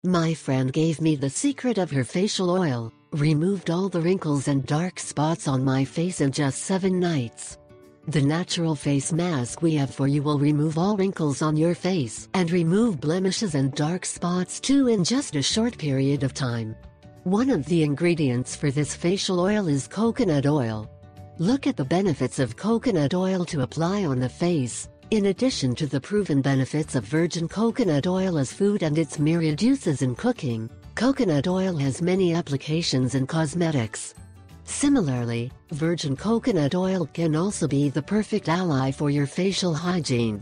My friend gave me the secret of her facial oil, removed all the wrinkles and dark spots on my face in just 7 nights. The natural face mask we have for you will remove all wrinkles on your face and remove blemishes and dark spots too in just a short period of time. One of the ingredients for this facial oil is coconut oil. Look at the benefits of coconut oil to apply on the face. In addition to the proven benefits of virgin coconut oil as food and its myriad uses in cooking, coconut oil has many applications in cosmetics. Similarly, virgin coconut oil can also be the perfect ally for your facial hygiene.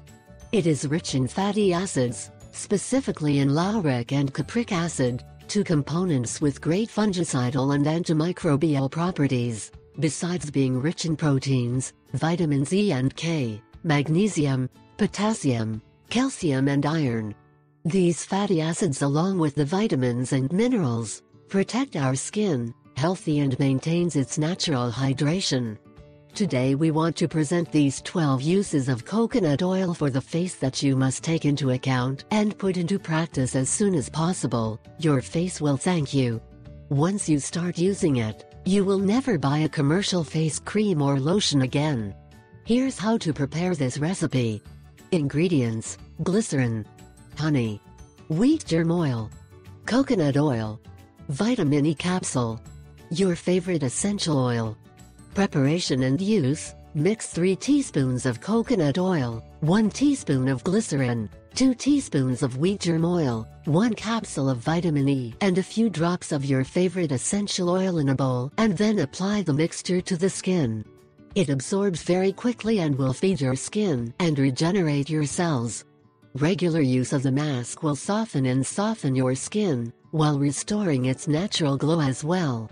It is rich in fatty acids, specifically in lauric and capric acid, 2 components with great fungicidal and antimicrobial properties, besides being rich in proteins, vitamins E and K, magnesium, potassium, calcium and iron. These fatty acids along with the vitamins and minerals protect our skin healthy and maintains its natural hydration. Today we want to present these 12 uses of coconut oil for the face that you must take into account and put into practice as soon as possible. Your face will thank you. Once you start using it, you will never buy a commercial face cream or lotion again. Here's how to prepare this recipe. Ingredients: glycerin, honey, wheat germ oil, coconut oil, vitamin E capsule, your favorite essential oil. Preparation and use: mix 3 teaspoons of coconut oil, 1 teaspoon of glycerin, 2 teaspoons of wheat germ oil, 1 capsule of vitamin E, and a few drops of your favorite essential oil in a bowl, and then apply the mixture to the skin. It absorbs very quickly and will feed your skin and regenerate your cells. Regular use of the mask will soften your skin, while restoring its natural glow as well.